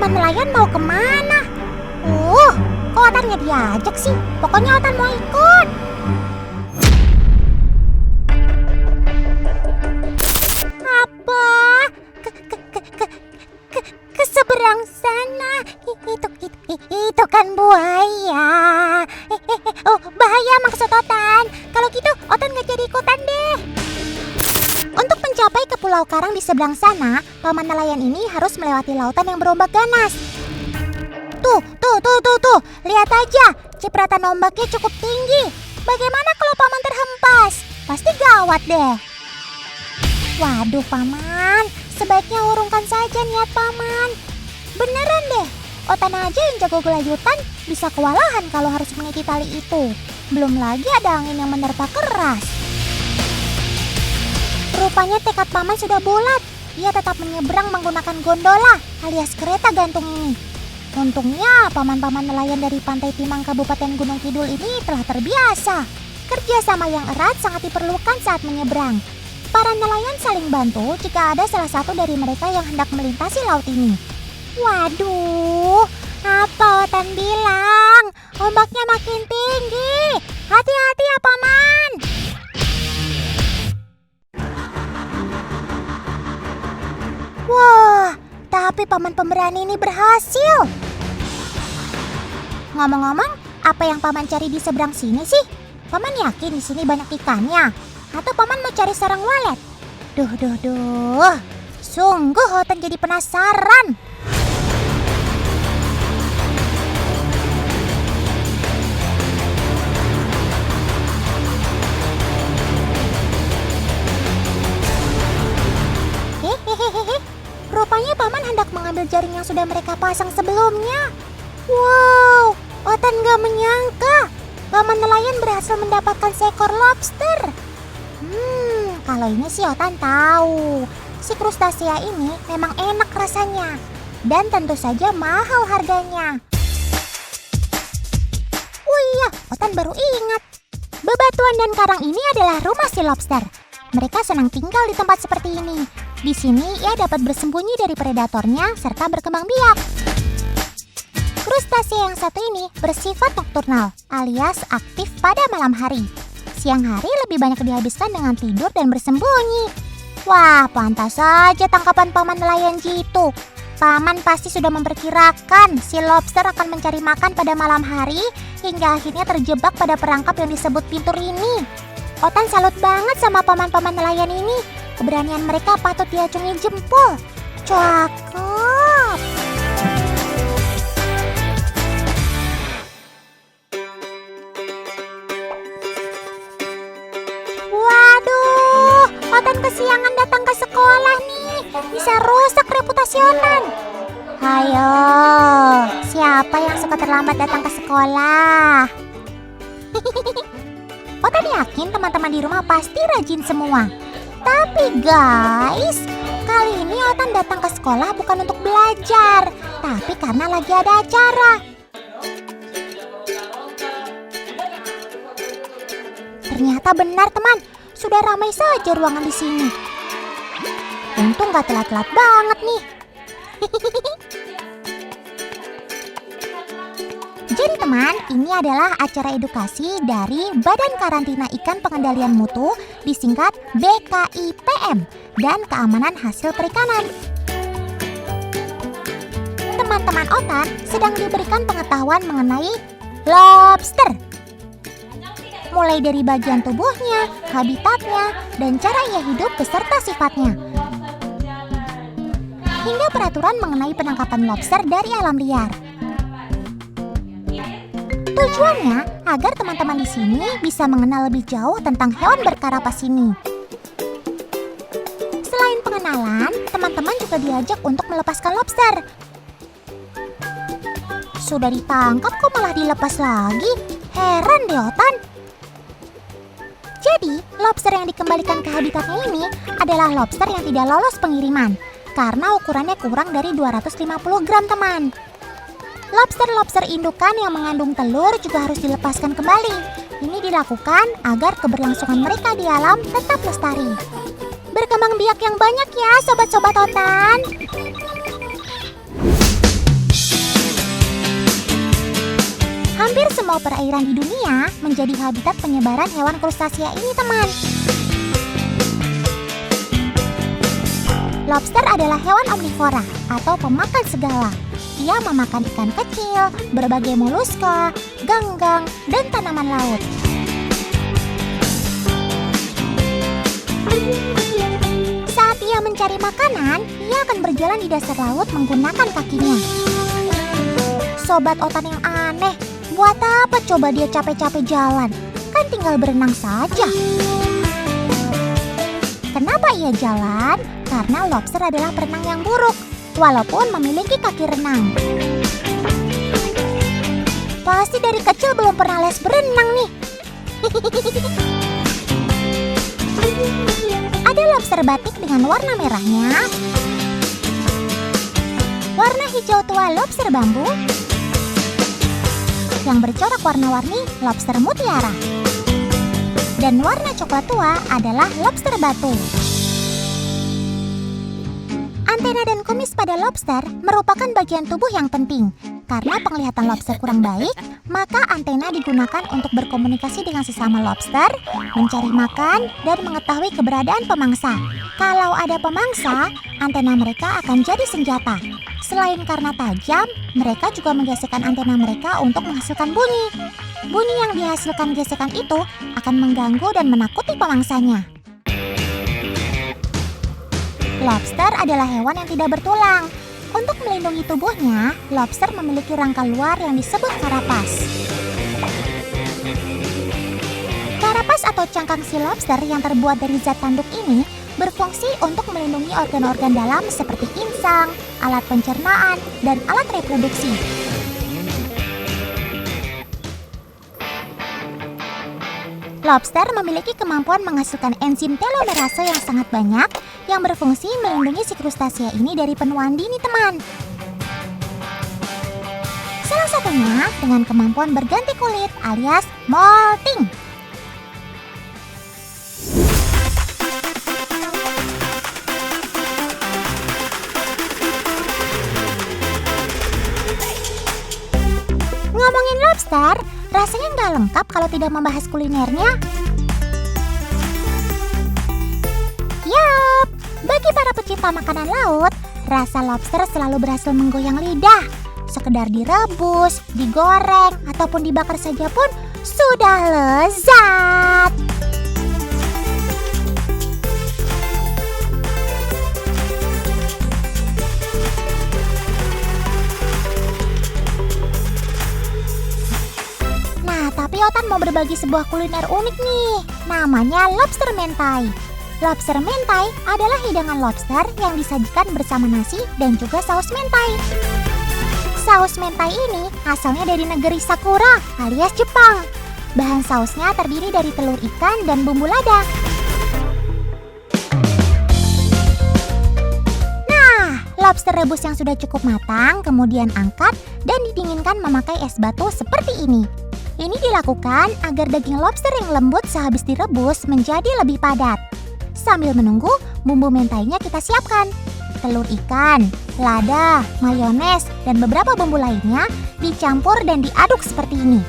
paman nelayan mau kemana? Kok Otan nggak diajak sih? Pokoknya Otan mau ikut. Apa? Ke seberang sana. Itu kan buaya. Bahaya maksud Otan. Kalau gitu Otan nggak jadi ikutan deh. Untuk mencapai ke Pulau Karang di seberang sana, paman nelayan ini harus melewati lautan yang berombak ganas. Tuh, lihat aja, cipratan ombaknya cukup tinggi. Bagaimana kalau paman terhempas? Pasti gawat deh. Waduh paman, sebaiknya urungkan saja niat paman. Beneran deh, Otan aja yang jago gelayutan bisa kewalahan kalau harus mengikuti tali itu. Belum lagi ada angin yang menerpa keras. Rupanya tekad paman sudah bulat. Ia tetap menyeberang menggunakan gondola alias kereta gantung ini. Untungnya paman-paman nelayan dari Pantai Timang Kabupaten Gunung Kidul ini telah terbiasa. Kerjasama yang erat sangat diperlukan saat menyeberang. Para nelayan saling bantu jika ada salah satu dari mereka yang hendak melintasi laut ini. Waduh, apa Otan bilang? Ombaknya makin tinggi. Hati-hati ya paman. Wah, tapi paman pemberani ini berhasil. Ngomong-ngomong, apa yang paman cari di seberang sini sih? Paman yakin di sini banyak ikannya? Atau paman mau cari sarang walet? Duh. Sungguh Otan jadi penasaran. Rupanya paman hendak mengambil jaring yang sudah mereka pasang sebelumnya. Wow, Otan gak menyangka paman nelayan berhasil mendapatkan seekor lobster. Kalau ini sih Otan tahu. Si krustasea ini memang enak rasanya. Dan tentu saja mahal harganya. Oh iya, Otan baru ingat. Bebatuan dan karang ini adalah rumah si lobster. Mereka senang tinggal di tempat seperti ini. Di sini ia dapat bersembunyi dari predatornya serta berkembang biak. Krustasea yang satu ini bersifat nokturnal alias aktif pada malam hari. Siang hari lebih banyak dihabiskan dengan tidur dan bersembunyi. Wah, pantas saja tangkapan paman nelayan jitu. Paman pasti sudah memperkirakan si lobster akan mencari makan pada malam hari hingga akhirnya terjebak pada perangkap yang disebut pintur ini. Otan salut banget sama paman-paman nelayan ini. Keberanian mereka patut diacungi jempol. Cakep. Waduh, Otan kesiangan datang ke sekolah nih. Bisa rusak reputasi Otan. Hayo, siapa yang suka terlambat datang ke sekolah? Otan yakin teman-teman di rumah pasti rajin semua. Tapi guys, kali ini Otan datang ke sekolah bukan untuk belajar, tapi karena lagi ada acara. Ternyata benar teman, sudah ramai saja ruangan di sini. Untung gak telat-telat banget nih. Jadi teman, ini adalah acara edukasi dari Badan Karantina Ikan Pengendalian Mutu, disingkat BKIPM, dan Keamanan Hasil Perikanan. Teman-teman Otan sedang diberikan pengetahuan mengenai lobster. Mulai dari bagian tubuhnya, habitatnya, dan cara ia hidup beserta sifatnya. Hingga peraturan mengenai penangkapan lobster dari alam liar. Tujuannya agar teman-teman di sini bisa mengenal lebih jauh tentang hewan berkarapas ini. Selain pengenalan, teman-teman juga diajak untuk melepaskan lobster. Sudah ditangkap kok malah dilepas lagi? Heran deh Otan. Jadi, lobster yang dikembalikan ke habitatnya ini adalah lobster yang tidak lolos pengiriman karena ukurannya kurang dari 250 gram teman. Lobster-lobster indukan yang mengandung telur juga harus dilepaskan kembali. Ini dilakukan agar keberlangsungan mereka di alam tetap lestari. Berkembang biak yang banyak ya sobat-sobat Otan. Hampir semua perairan di dunia menjadi habitat penyebaran hewan krustasea ini, teman. Lobster adalah hewan omnivora atau pemakan segala. Ia memakan ikan kecil, berbagai moluska, ganggang, dan tanaman laut. Saat ia mencari makanan, ia akan berjalan di dasar laut menggunakan kakinya. Sobat otan yang aneh, buat apa coba dia capek-capek jalan? Kan tinggal berenang saja. Kenapa ia jalan? Karena lobster adalah perenang yang buruk, walaupun memiliki kaki renang. Pasti dari kecil belum pernah les berenang nih. Ada lobster batik dengan warna merahnya, warna hijau tua lobster bambu, yang bercorak warna-warni lobster mutiara, dan warna coklat tua adalah lobster batu. Antena dan kumis pada lobster merupakan bagian tubuh yang penting. Karena penglihatan lobster kurang baik, maka antena digunakan untuk berkomunikasi dengan sesama lobster, mencari makan, dan mengetahui keberadaan pemangsa. Kalau ada pemangsa, antena mereka akan jadi senjata. Selain karena tajam, mereka juga menggesekkan antena mereka untuk menghasilkan bunyi. Bunyi yang dihasilkan gesekan itu akan mengganggu dan menakuti pemangsanya. Lobster adalah hewan yang tidak bertulang. Untuk melindungi tubuhnya, lobster memiliki rangka luar yang disebut karapas. Karapas atau cangkang si lobster yang terbuat dari zat tanduk ini berfungsi untuk melindungi organ-organ dalam seperti insang, alat pencernaan, dan alat reproduksi. Lobster memiliki kemampuan menghasilkan enzim telomerase yang sangat banyak yang berfungsi melindungi si krustasea ini dari penuaan dini, teman. Salah satunya dengan kemampuan berganti kulit alias molting. Ngomongin lobster, rasanya nggak lengkap kalau tidak membahas kulinernya. Yap, bagi para pecinta makanan laut, rasa lobster selalu berhasil menggoyang lidah. Sekedar direbus, digoreng, ataupun dibakar saja pun sudah lezat. Tapi Otan mau berbagi sebuah kuliner unik nih, namanya lobster mentai. Lobster mentai adalah hidangan lobster yang disajikan bersama nasi dan juga saus mentai. Saus mentai ini asalnya dari negeri Sakura alias Jepang. Bahan sausnya terdiri dari telur ikan dan bumbu lada. Nah, lobster rebus yang sudah cukup matang kemudian angkat dan didinginkan memakai es batu seperti ini. Ini dilakukan agar daging lobster yang lembut sehabis direbus menjadi lebih padat. Sambil menunggu, bumbu mentainya kita siapkan. Telur ikan, lada, mayones, dan beberapa bumbu lainnya dicampur dan diaduk seperti ini.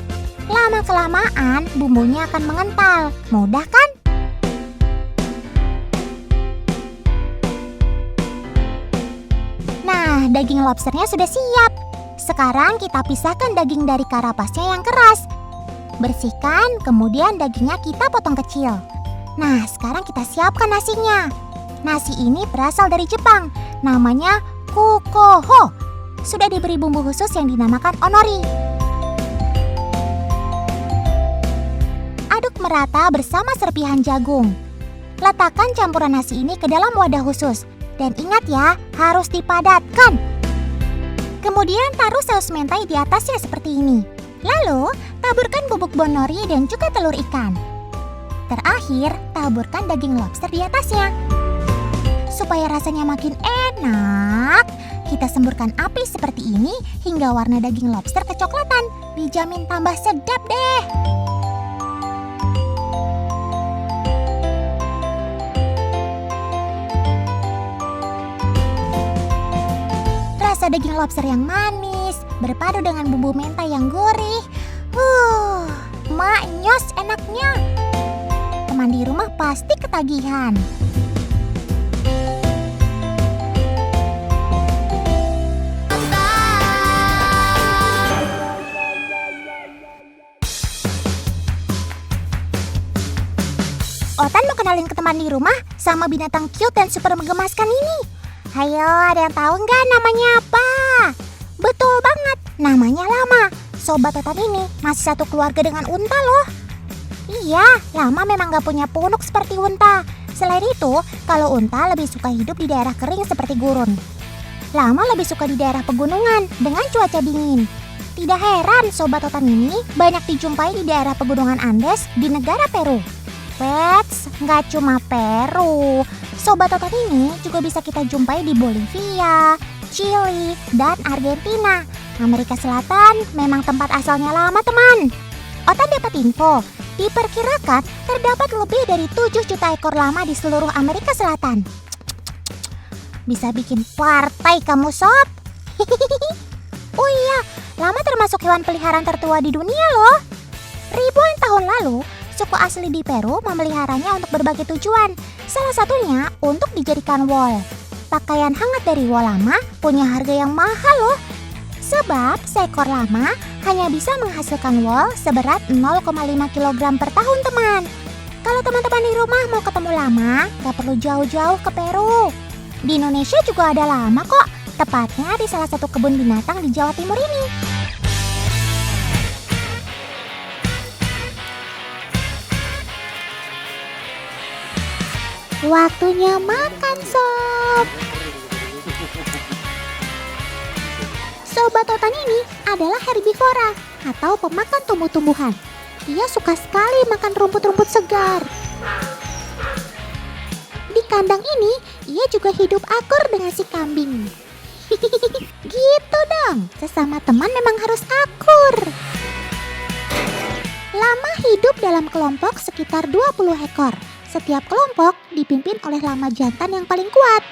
Lama-kelamaan, bumbunya akan mengental. Mudah kan? Nah, daging lobsternya sudah siap. Sekarang kita pisahkan daging dari karapasnya yang keras. Bersihkan, kemudian dagingnya kita potong kecil. Nah, sekarang kita siapkan nasinya. Nasi ini berasal dari Jepang, namanya kukoho. Sudah diberi bumbu khusus yang dinamakan onori. Aduk merata bersama serpihan jagung. Letakkan campuran nasi ini ke dalam wadah khusus. Dan ingat ya, harus dipadatkan. Kemudian taruh saus mentai di atasnya seperti ini. Lalu, taburkan bubuk bonori dan juga telur ikan. Terakhir, taburkan daging lobster di atasnya. Supaya rasanya makin enak, kita semburkan api seperti ini hingga warna daging lobster kecoklatan. Dijamin tambah sedap deh. Rasa daging lobster yang manis berpadu dengan bumbu mentai yang gurih. Jos enaknya. Teman di rumah pasti ketagihan. Otan mau kenalin ke teman di rumah sama binatang cute dan super menggemaskan ini. Hayo, ada yang tahu nggak namanya apa? Betul banget, namanya Lama. Sobat Otan ini masih satu keluarga dengan unta loh. Iya, Lama memang nggak punya punuk seperti unta. Selain itu, kalau unta lebih suka hidup di daerah kering seperti gurun. Lama lebih suka di daerah pegunungan dengan cuaca dingin. Tidak heran Sobat Otan ini banyak dijumpai di daerah pegunungan Andes di negara Peru. Pets, nggak cuma Peru. Sobat Otan ini juga bisa kita jumpai di Bolivia, Chili, dan Argentina. Amerika Selatan memang tempat asalnya Lama, teman. Otan dapat info, diperkirakan terdapat lebih dari 7 juta ekor lama di seluruh Amerika Selatan. Bisa bikin partai kamu, sob. Oh iya, lama termasuk hewan peliharaan tertua di dunia loh. Ribuan tahun lalu, suku asli di Peru memeliharanya untuk berbagai tujuan. Salah satunya untuk dijadikan wol. Pakaian hangat dari wol lama punya harga yang mahal loh. Sebab seekor lama hanya bisa menghasilkan wol seberat 0,5 kg per tahun, teman. Kalau teman-teman di rumah mau ketemu lama, gak perlu jauh-jauh ke Peru. Di Indonesia juga ada lama kok, tepatnya di salah satu kebun binatang di Jawa Timur ini. Waktunya makan, sob. Sobat Otan ini adalah herbivora atau pemakan tumbuh-tumbuhan. Ia suka sekali makan rumput-rumput segar. Di kandang ini, ia juga hidup akur dengan si kambing. Gitu dong, sesama teman memang harus akur. Lama hidup dalam kelompok sekitar 20 ekor. Setiap kelompok dipimpin oleh lama jantan yang paling kuat.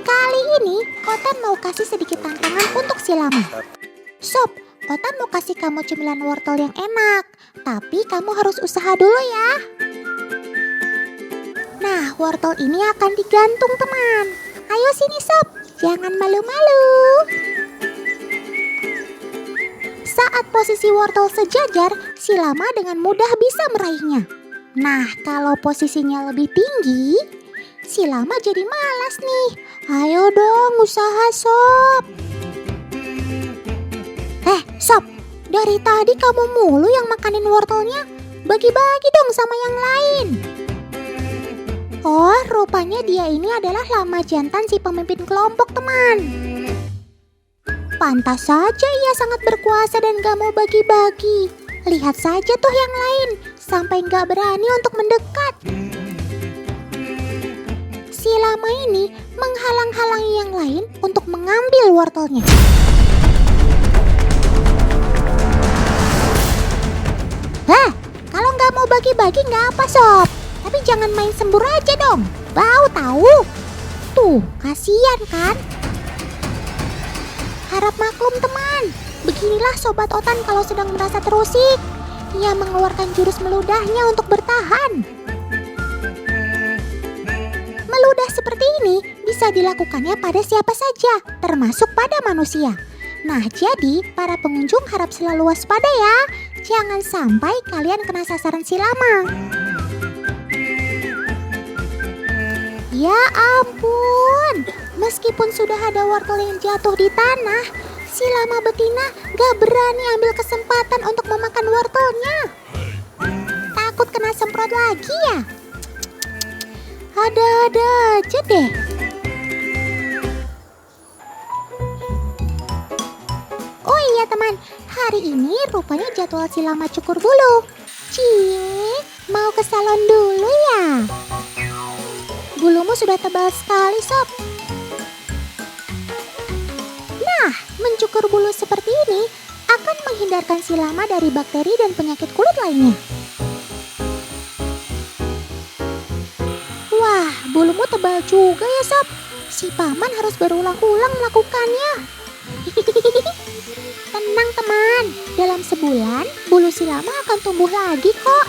Kali ini, Otan mau kasih sedikit tantangan untuk si lama. Sob, Otan mau kasih kamu cemilan wortel yang enak, tapi kamu harus usaha dulu ya. Nah, wortel ini akan digantung, teman. Ayo sini, sob. Jangan malu-malu. Saat posisi wortel sejajar, si lama dengan mudah bisa meraihnya. Nah, kalau posisinya lebih tinggi, si lama jadi malas nih. Ayo dong, usaha, sob. Sob. Dari tadi kamu mulu yang makanin wortelnya. Bagi-bagi dong sama yang lain. Oh, rupanya dia ini adalah lama jantan si pemimpin kelompok, teman. Pantas saja ia sangat berkuasa dan gak mau bagi-bagi. Lihat saja tuh yang lain, sampai gak berani untuk mendekat. Si lama ini menghalang-halangi yang lain untuk mengambil wortelnya. Kalau gak mau bagi-bagi gak apa, sob. Tapi jangan main sembur aja dong. Bau tahu. Tuh, kasihan kan? Harap maklum, teman. Beginilah Sobat Otan kalau sedang merasa terusik. Ia mengeluarkan jurus meludahnya untuk bertahan. Meludah seperti ini bisa dilakukannya pada siapa saja, termasuk pada manusia. Nah, jadi para pengunjung harap selalu waspada ya. Jangan sampai kalian kena sasaran si lama. Ya ampun, meskipun sudah ada wortel yang jatuh di tanah, si lama betina gak berani ambil kesempatan untuk memakan wortelnya. Takut kena semprot lagi ya? Ada-ada aja deh. Oh iya teman, hari ini rupanya jadwal si lama cukur bulu. Cie, mau ke salon dulu ya? Bulumu sudah tebal sekali, sob. Nah, mencukur bulu seperti ini akan menghindarkan si lama dari bakteri dan penyakit kulit lainnya. tebal juga ya, Sob. Si paman harus berulang-ulang melakukannya. Tenang teman, dalam sebulan bulu si lama akan tumbuh lagi kok.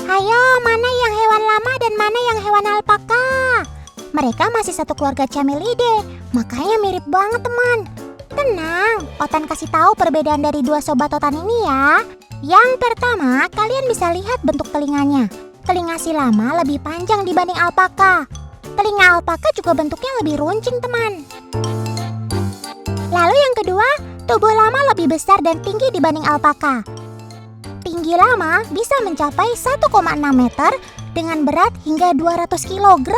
Hayo, mana yang hewan lama dan mana yang hewan alpaka? Mereka masih satu keluarga Camelidae, makanya mirip banget teman. Tenang, Otan kasih tahu perbedaan dari dua sobat Otan ini ya. Yang pertama, kalian bisa lihat bentuk telinganya. Telinga si lama lebih panjang dibanding alpaka. Telinga alpaka juga bentuknya lebih runcing teman. Lalu yang kedua, tubuh lama lebih besar dan tinggi dibanding alpaka. Tinggi lama bisa mencapai 1,6 meter dengan berat hingga 200 kg.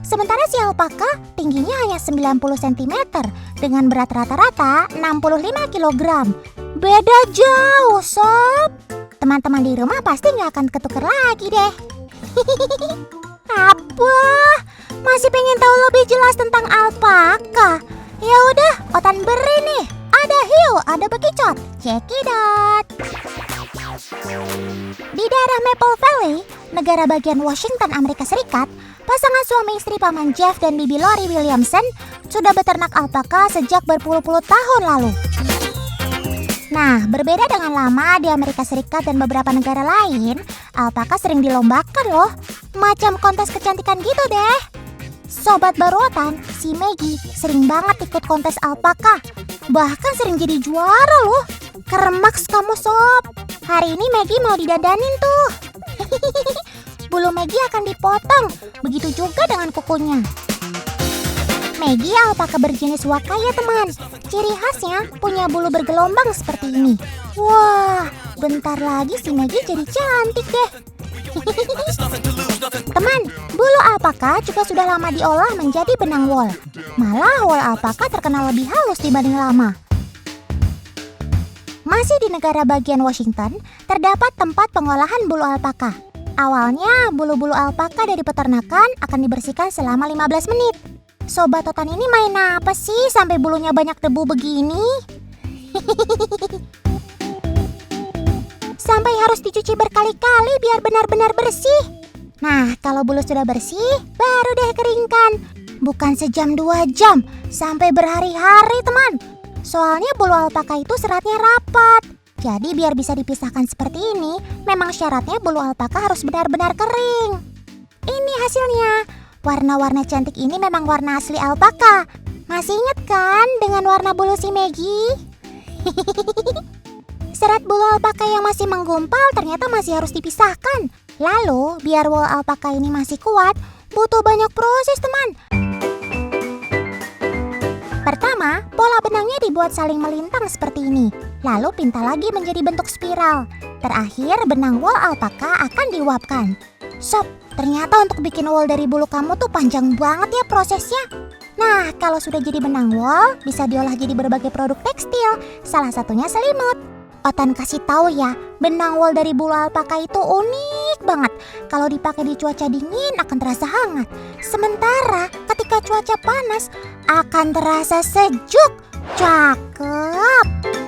Sementara si alpaka tingginya hanya 90 cm dengan berat rata-rata 65 kg. Beda jauh, Sob. Teman-teman di rumah pasti nggak akan ketukar lagi deh. Apa? Masih pengen tahu lebih jelas tentang alpaka? Ya udah, Otan beri nih. Ada hiu, ada bekicot. Check it out. Di daerah Maple Valley, negara bagian Washington, Amerika Serikat, pasangan suami istri paman Jeff dan bibi Lori Williamson sudah beternak alpaka sejak berpuluh-puluh tahun lalu. Nah, berbeda dengan lama di Amerika Serikat dan beberapa negara lain, alpaka sering dilombakan loh. Macam kontes kecantikan gitu deh. Sobat baru Otan, si Maggie sering banget ikut kontes alpaka. Bahkan sering jadi juara loh. Keremaks kamu, Sob. Hari ini Maggie mau didandanin tuh. Bulu Maggie akan dipotong. Begitu juga dengan kukunya. Maggie alpaka berjenis wakaya teman. Ciri khasnya punya bulu bergelombang seperti ini. Wah, bentar lagi si Maggie jadi cantik deh. Teman, bulu alpaka juga sudah lama diolah menjadi benang wol. Malah wol alpaka terkenal lebih halus dibanding lama. Masih di negara bagian Washington, terdapat tempat pengolahan bulu alpaka. Awalnya, bulu-bulu alpaka dari peternakan akan dibersihkan selama 15 menit. Sobat Otan ini main apa sih sampai bulunya banyak debu begini? Sampai harus dicuci berkali-kali biar benar-benar bersih. Nah, kalau bulu sudah bersih, baru deh keringkan. Bukan sejam 2 jam, sampai berhari-hari teman. Soalnya bulu alpaka itu seratnya rapat. Jadi biar bisa dipisahkan seperti ini, memang syaratnya bulu alpaka harus benar-benar kering. Ini hasilnya. Warna-warna cantik ini memang warna asli alpaka. Masih ingat kan dengan warna bulu si Maggie? Serat bulu alpaka yang masih menggumpal ternyata masih harus dipisahkan. Lalu, biar wool alpaka ini masih kuat, butuh banyak proses teman. Pertama, pola benangnya dibuat saling melintang seperti ini. Lalu pinta lagi menjadi bentuk spiral. Terakhir, benang wool alpaka akan diuapkan. Sob, ternyata untuk bikin wool dari bulu kamu tuh panjang banget ya prosesnya. Nah, kalau sudah jadi benang wool, bisa diolah jadi berbagai produk tekstil. Salah satunya selimut. Otan kasih tahu ya, benang wool dari bulu alpaka itu unik banget. Kalau dipakai di cuaca dingin akan terasa hangat. Sementara ketika cuaca panas akan terasa sejuk. Cakep.